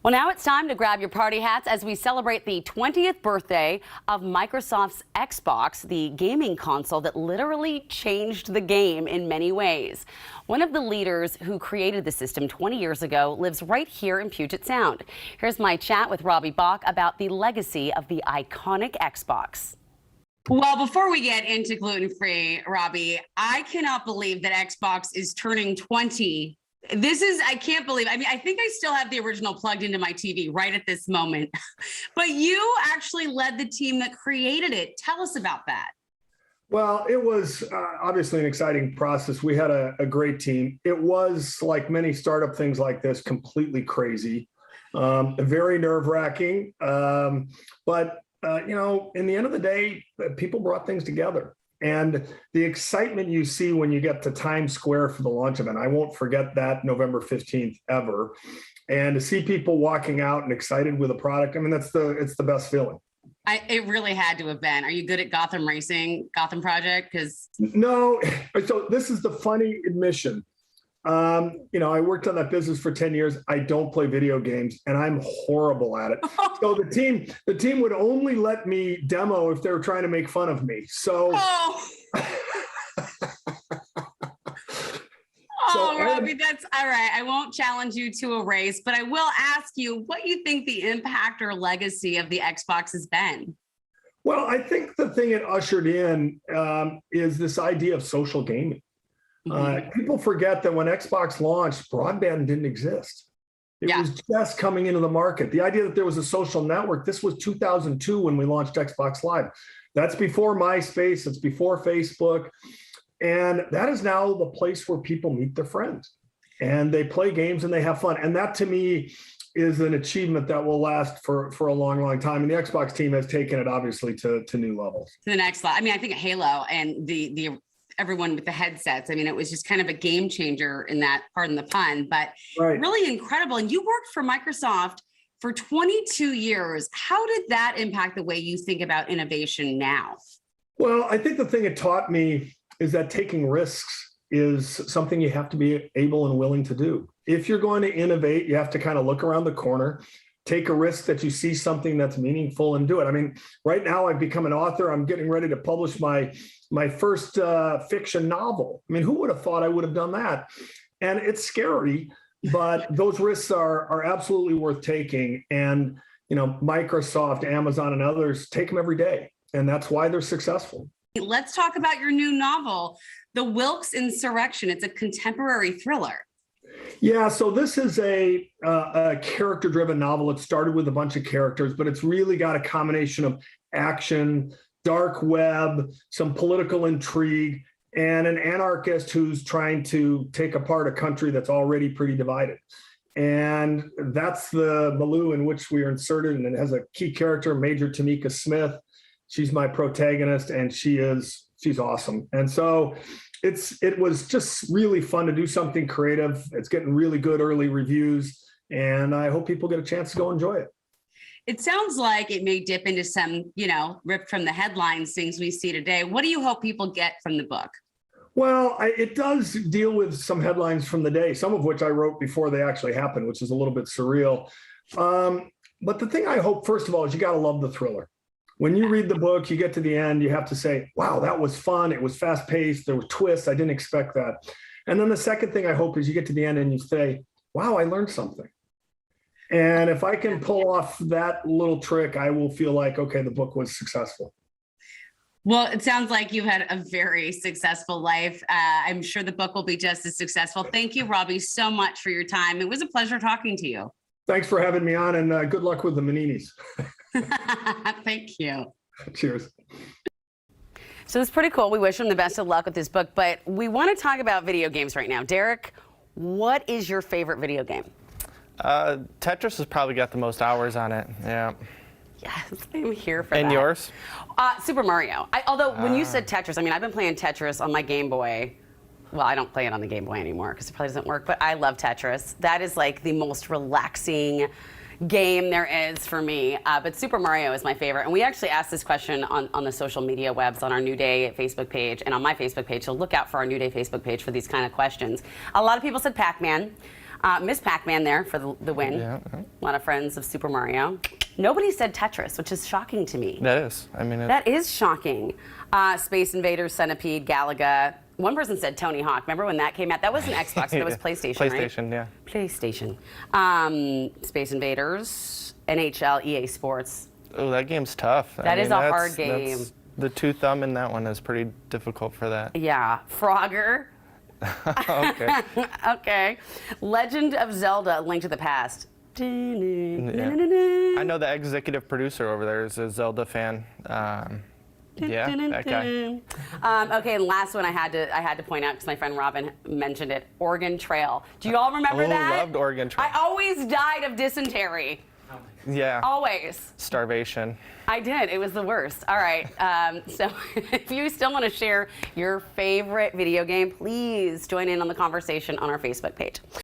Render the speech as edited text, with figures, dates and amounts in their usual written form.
Well, now it's time to grab your party hats as we celebrate the 20th birthday of Microsoft's Xbox, the gaming console that literally changed the game in many ways. One of the leaders who created the system 20 years ago lives right here in Puget Sound. Here's my chat with Robbie Bach about the legacy of the iconic Xbox. Well, before we get into gluten-free, Robbie, I cannot believe that Xbox is turning 20. I can't believe, I think I still have the original plugged into my TV right at this moment. But you actually led the team that created it. Tell us about that. Well, it was obviously an exciting process. We had a great team. It was, like many startup things like this, completely crazy, very nerve-wracking. But in the end of the day, people brought things together. And the excitement you see when you get to Times Square for the launch event, I won't forget that November 15th ever. And to see people walking out and excited with a product, I mean, it's the best feeling. It really had to have been. Are you good at Gotham Racing, Gotham Project? Because no, so this is the funny admission. I worked on that business for 10 years. I don't play video games and I'm horrible at it. So the team would only let me demo if they were trying to make fun of me. So, Robbie, that's all right. I won't challenge you to a race, but I will ask you what you think the impact or legacy of the Xbox has been. Well, I think the thing it ushered in is this idea of social gaming. People forget that when Xbox launched, broadband didn't exist. It was just coming into the market. The idea that there was a social network, this was 2002 when we launched Xbox Live. That's before MySpace, it's before Facebook. And that is now the place where people meet their friends and they play games and they have fun. And that to me is an achievement that will last for a long, long time. And the Xbox team has taken it obviously to new levels. To the next level. I mean, I think Halo and the everyone with the headsets. I mean, it was just kind of a game changer in that, pardon the pun, but really incredible. And you worked for Microsoft for 22 years. How did that impact the way you think about innovation now? Well, I think the thing it taught me is that taking risks is something you have to be able and willing to do. If you're going to innovate, you have to kind of look around the corner, take a risk that you see something that's meaningful and do it. I mean, right now I've become an author. I'm getting ready to publish my first fiction novel. I mean, who would have thought I would have done that? And it's scary, but those risks are absolutely worth taking. And, Microsoft, Amazon, and others take them every day. And that's why they're successful. Let's talk about your new novel, The Wilkes Insurrection. It's a contemporary thriller. Yeah, so this is a character-driven novel. It started with a bunch of characters, but it's really got a combination of action, dark web, some political intrigue, and an anarchist who's trying to take apart a country that's already pretty divided. And that's the milieu in which we are inserted, and it has a key character, Major Tamika Smith. She's my protagonist, and she's awesome. And so it was just really fun to do something creative. It's getting really good early reviews, and I hope people get a chance to go enjoy it. It sounds like it may dip into some, ripped from the headlines, things we see today. What do you hope people get from the book? Well, it does deal with some headlines from the day, some of which I wrote before they actually happened, which is a little bit surreal. But the thing I hope, first of all, is you got to love the thriller. When you read the book, you get to the end, you have to say, wow, that was fun. It was fast paced. There were twists. I didn't expect that. And then the second thing I hope is you get to the end and you say, wow, I learned something. And if I can pull off that little trick, I will feel like, okay, the book was successful. Well, it sounds like you've had a very successful life. I'm sure the book will be just as successful. Thank you, Robbie, so much for your time. It was a pleasure talking to you. Thanks for having me on, and good luck with the Maninis. Thank you. Cheers. So it's pretty cool. We wish him the best of luck with this book, but we want to talk about video games right now. Derek, what is your favorite video game? Tetris has probably got the most hours on it. Yeah. Yes, I'm here for that. And yours? Super Mario. Although when you said Tetris, I've been playing Tetris on my Game Boy. Well, I don't play it on the Game Boy anymore because it probably doesn't work, but I love Tetris. That is like the most relaxing game there is for me. But Super Mario is my favorite. And we actually asked this question on the social media webs, on our New Day Facebook page and on my Facebook page. So look out for our New Day Facebook page for these kind of questions. A lot of people said Pac-Man. Miss Pac-Man there for the win. Yeah. A lot of friends of Super Mario. Nobody said Tetris, which is shocking to me. That is. I mean, That is shocking. Space Invaders, Centipede, Galaga. One person said Tony Hawk. Remember when that came out? That wasn't Xbox, but it was PlayStation, right? PlayStation, yeah. PlayStation. Space Invaders, NHL, EA Sports. Oh, that game's tough. That is a hard game. The two thumb in that one is pretty difficult for that. Yeah. Frogger. Okay. Okay. Legend of Zelda, Link to the Past. I know the executive producer over there is a Zelda fan. Yeah, that guy. Okay, and last one I had to point out because my friend Robin mentioned it. Oregon Trail. Do you all remember that? Loved Oregon Trail. I always died of dysentery. Yeah. Always. Starvation. I did. It was the worst. All right. So if you still want to share your favorite video game, please join in on the conversation on our Facebook page.